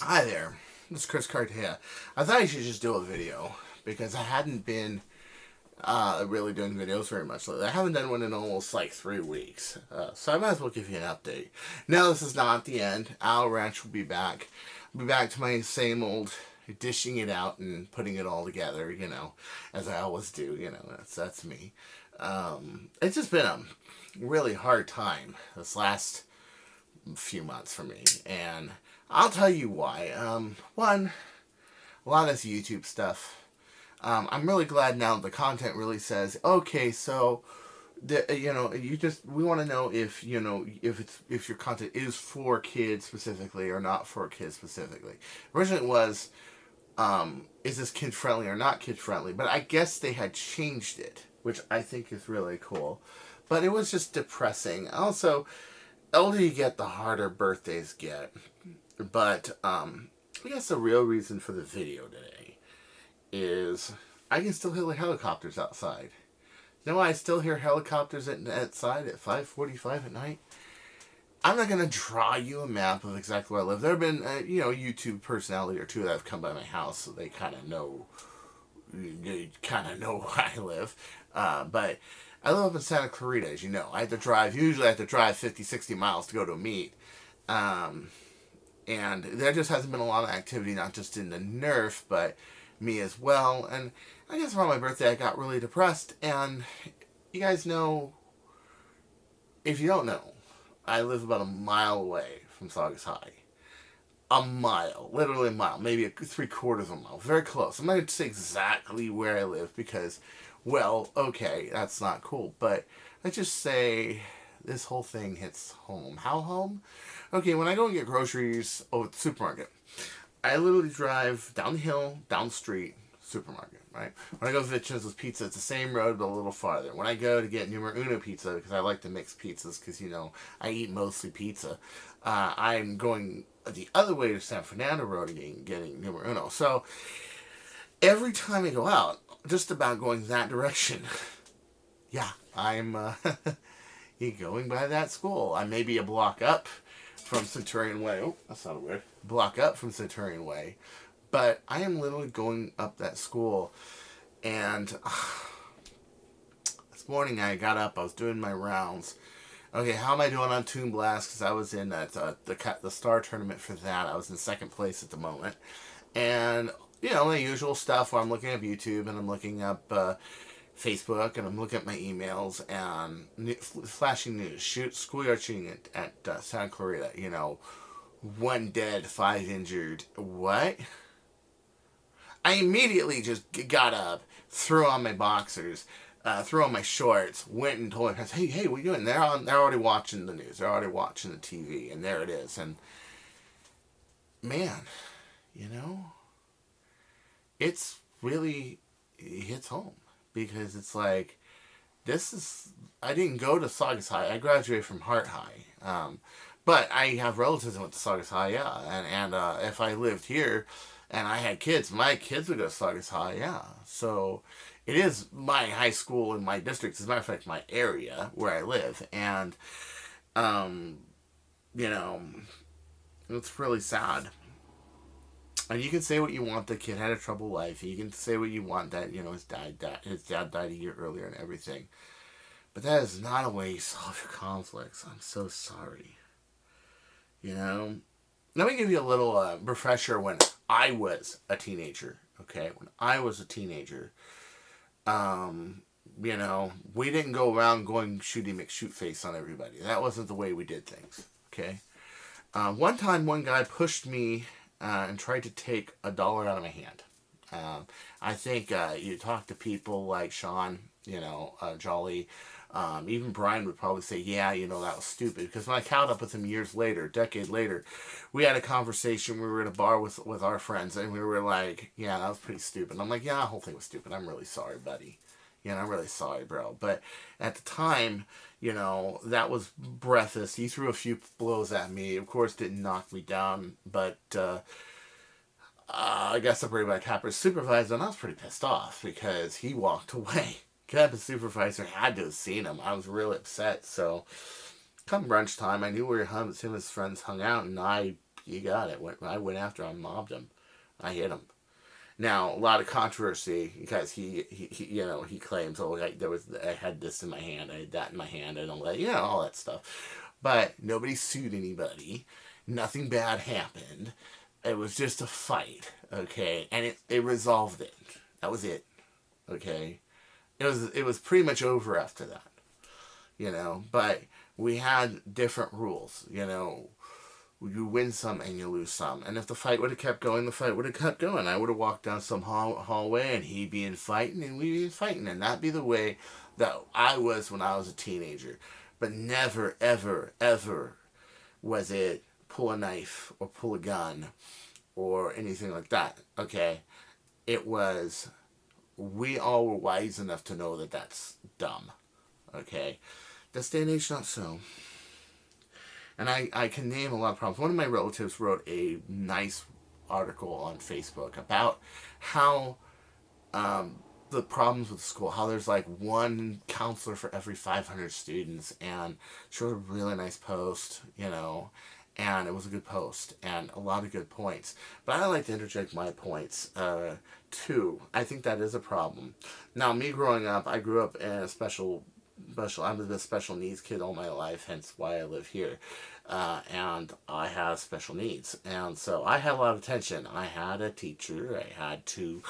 Hi there, this is Chris Cartea. I thought I should just do a video because I hadn't been really doing videos very much lately. I haven't done one in almost like 3 weeks, so I might as well give you an update. Now, this is not the end. Owl Ranch will be back. I'll be back to my same old dishing it out and putting it all together, as I always do. That's me. It's just been a really hard time this last few months for me, and I'll tell you why. One, a lot of this YouTube stuff. I'm really glad now the content really says, okay, so we want to know if if your content is for kids specifically or not for kids specifically. Originally it was, is this kid friendly or not kid friendly? But I guess they had changed it, which I think is really cool. But it was just depressing. Also, the older you get, the harder birthdays get. But I guess the real reason for the video today is I can still hear the helicopters outside. You know why I still hear helicopters outside at 5:45 at night? I'm not going to draw you a map of exactly where I live. There have been, YouTube personality or two that have come by my house, so they kind of know where I live. But I live up in Santa Clarita, as you know. Usually I have to drive 50, 60 miles to go to a meet. And there just hasn't been a lot of activity, not just in the Nerf, but me as well. And I guess around my birthday I got really depressed. And you guys know, if you don't know, I live about a mile away from Saugus High. A mile, literally a mile, maybe 3/4 of a mile, very close. I'm not going to say exactly where I live because, well, okay, that's not cool. But let's just say this whole thing hits home. How home? Okay, when I go and get groceries over at the supermarket, I literally drive down the hill, down the street, supermarket, right? When I go to Vincenzo's Pizza, it's the same road, but a little farther. When I go to get Numero Uno pizza, because I like to mix pizzas, because, I eat mostly pizza, I'm going the other way to San Fernando Road and getting Numero Uno. So, every time I go out, just about going that direction, yeah, I'm going by that school. I may be a block up from Centurion Way. Oh, that sounded weird. Block up from Centurion Way. But I am literally going up that school. And this morning I got up. I was doing my rounds. Okay, how am I doing on Toon Blast? Because I was in the star tournament for that. I was in second place at the moment. And, the usual stuff where I'm looking up YouTube and I'm looking up Facebook, and I'm looking at my emails and flashing news. Schoolyard shooting at Santa Clarita. 1 dead, 5 injured. What? I immediately just got up, threw on my boxers, threw on my shorts, went and told my parents, hey, what are you doing? They're already watching the news. They're already watching the TV, and there it is. And man, it's really, it hits home. Because it's like, I didn't go to Saugus High. I graduated from Hart High. But I have relatives that went to Saugus High, yeah. And if I lived here and I had kids, my kids would go to Saugus High, yeah. So it is my high school in my district. As a matter of fact, my area where I live. And, it's really sad. And you can say what you want. The kid had a troubled life. You can say what you want that his dad died a year earlier and everything. But that is not a way you solve your conflicts. I'm so sorry. Let me give you a little refresher when I was a teenager. Okay, when I was a teenager, we didn't go around going shooty McShoot face on everybody. That wasn't the way we did things. Okay. One time, one guy pushed me and tried to take $1 out of my hand. I think you talk to people like Sean, Jolly, even Brian would probably say, yeah, that was stupid. Because when I caught up with him years later, a decade later, we had a conversation. We were at a bar with our friends, and we were like, yeah, that was pretty stupid. And I'm like, yeah, the whole thing was stupid. I'm really sorry, buddy. I'm really sorry, bro. But at the time, that was breathless. He threw a few blows at me. Of course, didn't knock me down, but I got separated by Capper's supervisor, and I was pretty pissed off because he walked away. Capper's supervisor had to have seen him. I was really upset. So, come brunch time, I knew where him and his friends hung out, and I you got it. I went after him, mobbed him. I hit him. Now, a lot of controversy because he claims, oh, I had this in my hand, I had that in my hand, and all that stuff. But nobody sued anybody. Nothing bad happened. It was just a fight, okay? And it resolved it. That was it, okay? It was pretty much over after that, But we had different rules, You win some and you lose some. And if the fight would have kept going, the fight would have kept going. I would have walked down some hallway and he'd be in fighting and we'd be fighting. And that'd be the way that I was when I was a teenager. But never, ever, ever was it pull a knife or pull a gun or anything like that. Okay? It was, we all were wise enough to know that that's dumb. Okay? This day and age, not so. And I can name a lot of problems. One of my relatives wrote a nice article on Facebook about how the problems with school, how there's like one counselor for every 500 students, and she wrote a really nice post, and it was a good post, and a lot of good points. But I like to interject my points, too. I think that is a problem. Now, me growing up, I grew up in a I was a special needs kid all my life, hence why I live here. And I have special needs. And so I had a lot of attention. I had a teacher. I had two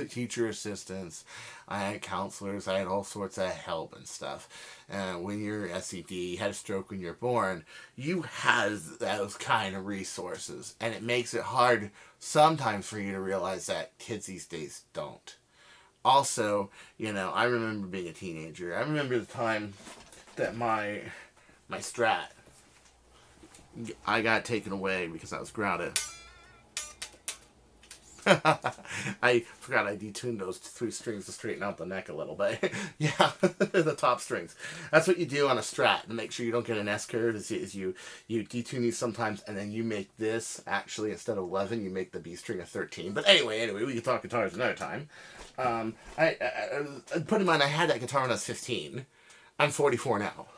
teacher assistants. I had counselors. I had all sorts of help and stuff. And when you're SED, you had a stroke when you're born, you have those kind of resources. And it makes it hard sometimes for you to realize that kids these days don't. Also, I remember being a teenager. I remember the time that my Strat, I got taken away because I was grounded. I forgot I detuned those 3 strings to straighten out the neck a little bit. Yeah, the top strings. That's what you do on a Strat to make sure you don't get an S curve. Is you detune these sometimes, and then you make this actually instead of 11, you make the B string a 13. But anyway, we can talk guitars another time. I put in mind I had that guitar when I was 15. I'm 44 now.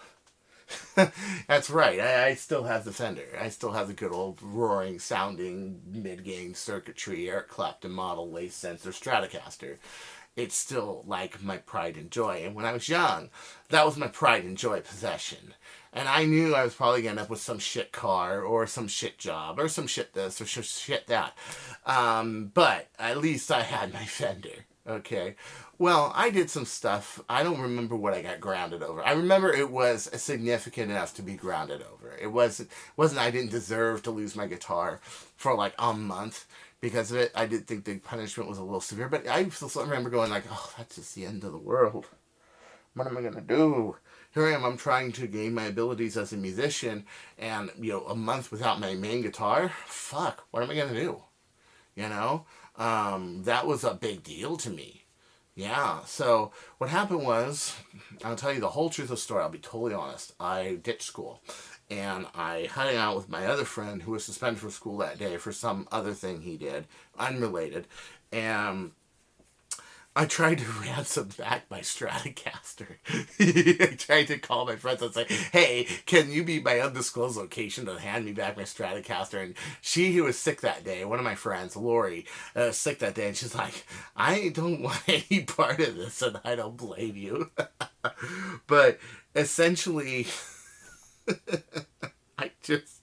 That's right. I still have the Fender. I still have the good old roaring sounding mid-gain circuitry Eric Clapton model lace sensor Stratocaster. It's still like my pride and joy. And when I was young, that was my pride and joy possession. And I knew I was probably going to end up with some shit car or some shit job or some shit this or shit that. But at least I had my Fender. Okay. Well, I did some stuff. I don't remember what I got grounded over. I remember it was significant enough to be grounded over. It wasn't I didn't deserve to lose my guitar for like a month because of it. I did think the punishment was a little severe, but I still remember going like, oh, that's just the end of the world. What am I going to do? Here I am, I'm trying to gain my abilities as a musician, and, a month without my main guitar? Fuck, what am I going to do? That was a big deal to me. Yeah, so what happened was, I'll tell you the whole truth of the story, I'll be totally honest. I ditched school, and I hung out with my other friend who was suspended from school that day for some other thing he did, unrelated, and I tried to ransom back my Stratocaster. I tried to call my friends and say, hey, can you be my undisclosed location to hand me back my Stratocaster? And she who was sick that day, one of my friends, Lori, sick that day, and she's like, I don't want any part of this, and I don't blame you. But essentially, I just,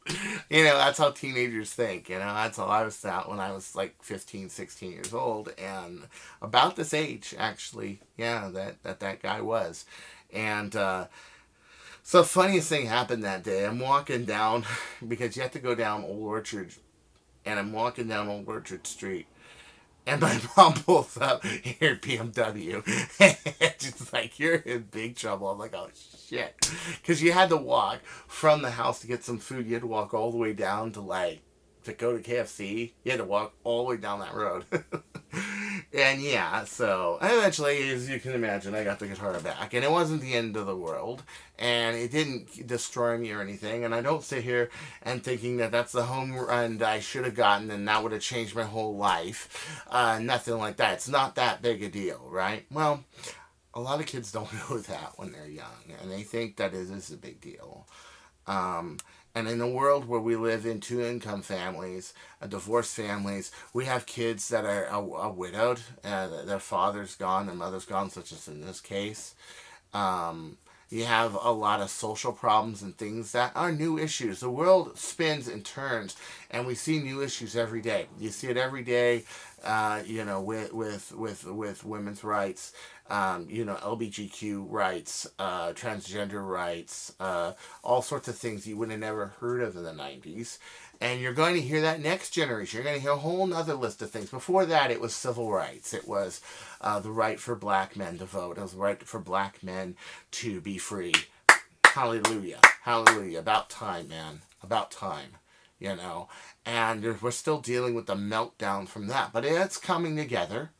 that's how teenagers think, that's how I was at when I was like 15, 16 years old, and about this age, actually, that guy was. And so the funniest thing happened that day. I'm walking down, because you have to go down Old Orchard, and I'm walking down Old Orchard Street, and my mom pulls up here at BMW, and she's like, you're in big trouble. I'm like, oh, shit. Because you had to walk from the house to get some food. You had to walk all the way down to go to KFC. You had to walk all the way down that road. And so eventually, as you can imagine, I got the guitar back. And it wasn't the end of the world. And it didn't destroy me or anything. And I don't sit here and thinking that that's the home run that I should have gotten and that would have changed my whole life. Nothing like that. It's not that big a deal, right? Well, a lot of kids don't know that when they're young. And they think that it is a big deal. And And in a world where we live in two-income families, divorced families, we have kids that are widowed, their father's gone, their mother's gone, such as in this case. Um, you have a lot of social problems and things that are new issues. The world spins and turns, and we see new issues every day. You see it every day, with women's rights, LGBTQ rights, transgender rights, all sorts of things you would have never heard of in the 90s. And you're going to hear that next generation. You're going to hear a whole nother list of things. Before that, it was civil rights. It was the right for black men to vote. It was the right for black men to be free. Hallelujah. Hallelujah. About time, man. About time. And we're still dealing with the meltdown from that. But it's coming together.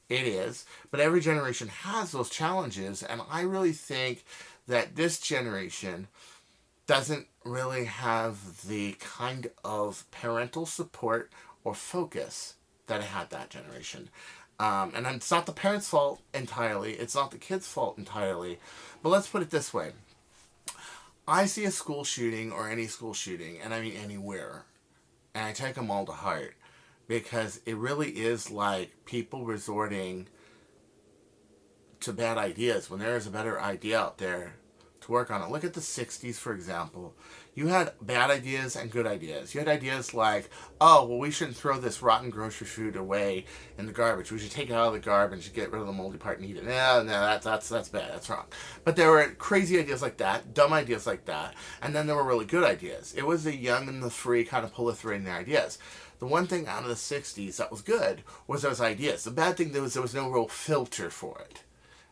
It is. But every generation has those challenges. And I really think that this generation doesn't really have the kind of parental support or focus that it had that generation. And it's not the parents' fault entirely. It's not the kids' fault entirely. But let's put it this way. I see a school shooting or any school shooting, and I mean anywhere, and I take them all to heart. Because it really is like people resorting to bad ideas when there is a better idea out there to work on it. Look at the 60s, for example. You had bad ideas and good ideas. You had ideas like, oh, well, we shouldn't throw this rotten grocery food away in the garbage. We should take it out of the garbage and get rid of the moldy part and eat it. No, that's bad. That's wrong. But there were crazy ideas like that, dumb ideas like that, and then there were really good ideas. It was the young and the free kind of proliferating their ideas. The one thing out of the 60s that was good was those ideas. The bad thing there was no real filter for it.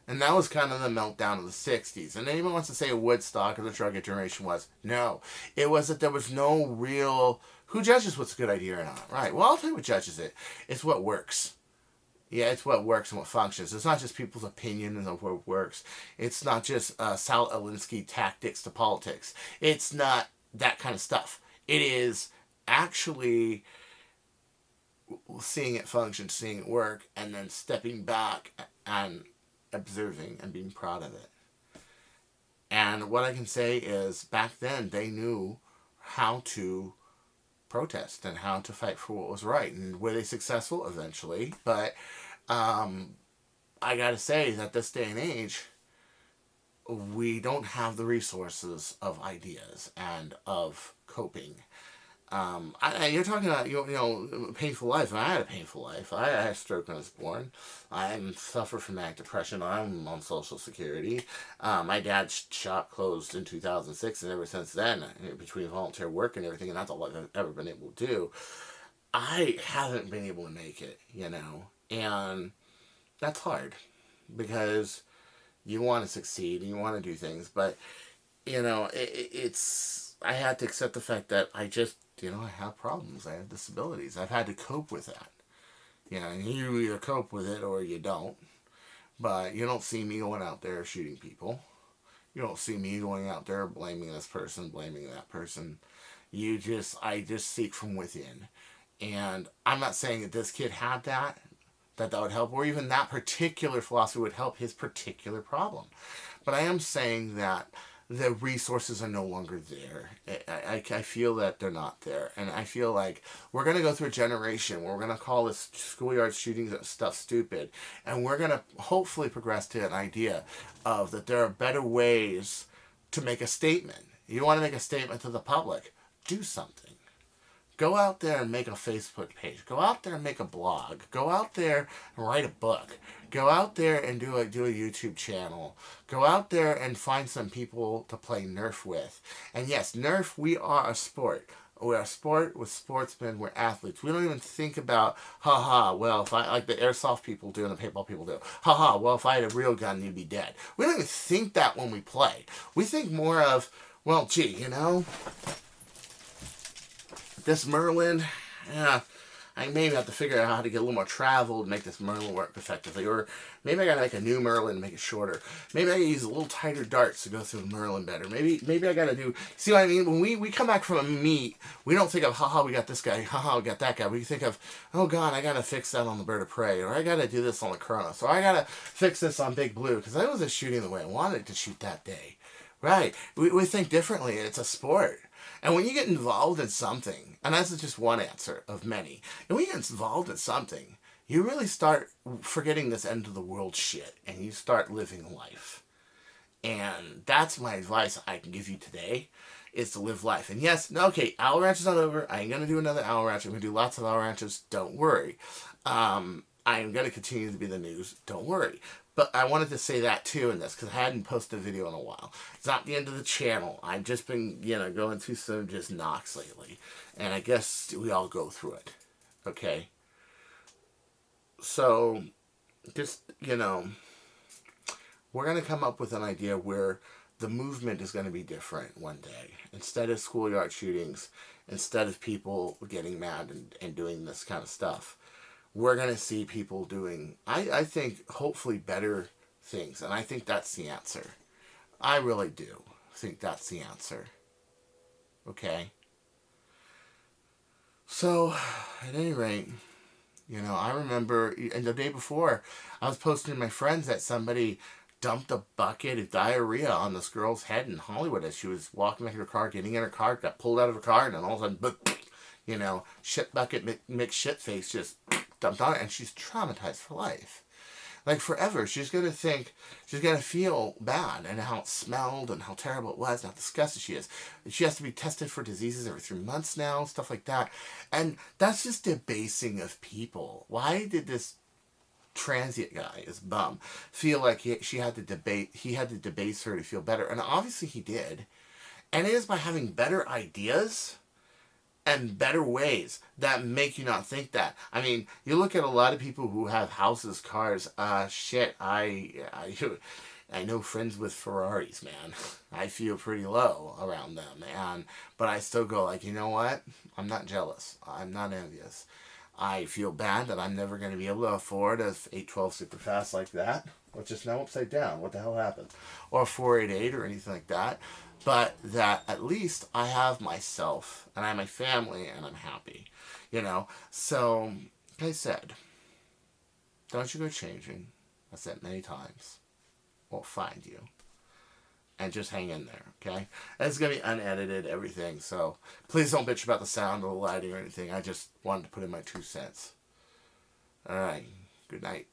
And that was kind of the meltdown of the 60s. And anyone wants to say Woodstock or the Drug Generation was. No. It was that there was no real... Who judges what's a good idea or not? Right. Well, I'll tell you what judges it. It's what works. Yeah, it's what works and what functions. It's not just people's opinion of what works. It's not just Saul Alinsky tactics to politics. It's not that kind of stuff. It is actually seeing it function, seeing it work, and then stepping back and observing and being proud of it. And what I can say is back then they knew how to protest and how to fight for what was right. And were they successful? Eventually. But I gotta say that this day and age, we don't have the resources of ideas and of coping. You're talking about, painful life. I had a painful life. I had a stroke when I was born. I suffer from manic depression. I'm on Social Security. My dad's shop closed in 2006, and ever since then, between volunteer work and everything, and that's all I've ever been able to do, I haven't been able to make it, and that's hard, because you want to succeed, and you want to do things, but, I had to accept the fact that I just, I have problems. I have disabilities. I've had to cope with that. And you either cope with it or you don't. But you don't see me going out there shooting people. You don't see me going out there blaming this person, blaming that person. I just seek from within. And I'm not saying that this kid had that would help, or even that particular philosophy would help his particular problem. But I am saying that the resources are no longer there. I feel that they're not there. And I feel like we're going to go through a generation where we're going to call this schoolyard shooting stuff stupid. And we're going to hopefully progress to an idea of that there are better ways to make a statement. You want to make a statement to the public? Do something. Go out there and make a Facebook page. Go out there and make a blog. Go out there and write a book. Go out there and do a YouTube channel. Go out there and find some people to play Nerf with. And yes, Nerf, we are a sport. We're a sport with sportsmen. We're athletes. We don't even think about, well, if I, like the airsoft people do and the paintball people do. Well, if I had a real gun, you'd be dead. We don't even think that when we play. We think more of, well, gee, this Merlin, I maybe have to figure out how to get a little more travel to make this Merlin work effectively. Or maybe I gotta make a new Merlin and make it shorter. Maybe I gotta use a little tighter darts to go through the Merlin better. Maybe I gotta do, see what I mean? When we come back from a meet, we don't think of, we got this guy, we got that guy. We think of, oh God, I gotta fix that on the Bird of Prey. Or I gotta do this on the Kronos. Or I gotta fix this on Big Blue. Because I wasn't shooting the way I wanted to shoot that day. Right. We think differently. It's a sport. And when you get involved in something, and that's just one answer of many, and when you get involved in something, you really start forgetting this end of the world shit and you start living life. And that's my advice I can give you today, is to live life. And yes, okay, Owl Ranch is not over. I ain't going to do another Owl Ranch. I'm going to do lots of Owl Ranches. Don't worry. I am going to continue to be the news. Don't worry. But I wanted to say that too in this, because I hadn't posted a video in a while. It's not the end of the channel. I've just been, going through some just knocks lately. And I guess we all go through it. Okay? So, just, we're going to come up with an idea where the movement is going to be different one day. Instead of schoolyard shootings, instead of people getting mad and doing this kind of stuff, we're going to see people doing, I think, hopefully better things. And I think that's the answer. I really do think that's the answer. Okay? So, at any rate, I remember, and the day before, I was posting to my friends that somebody dumped a bucket of diarrhea on this girl's head in Hollywood as she was walking back to her car, getting in her car, got pulled out of her car, and then all of a sudden, shit bucket mixed shit face just dumped on her, and she's traumatized for life. Like forever. She's going to think, she's going to feel bad, and how it smelled, and how terrible it was, and how disgusted she is. She has to be tested for diseases every 3 months now, stuff like that. And that's just debasing of people. Why did this transient guy, this bum, feel like he had to debase her to feel better? And obviously he did. And it is by having better ideas and better ways that make you not think that. I mean, you look at a lot of people who have houses, cars. I know friends with Ferraris, man. I feel pretty low around them, but I still go like, you know what? I'm not jealous. I'm not envious. I feel bad that I'm never going to be able to afford a 812 Superfast like that, which is now upside down. What the hell happened? Or a 488 or anything like that. But that at least I have myself, and I have my family, and I'm happy. So, like I said, don't you go changing. I've said many times. We'll find you. And just hang in there, okay? And it's going to be unedited, everything. So, please don't bitch about the sound or the lighting or anything. I just wanted to put in my 2 cents. Alright. Good night.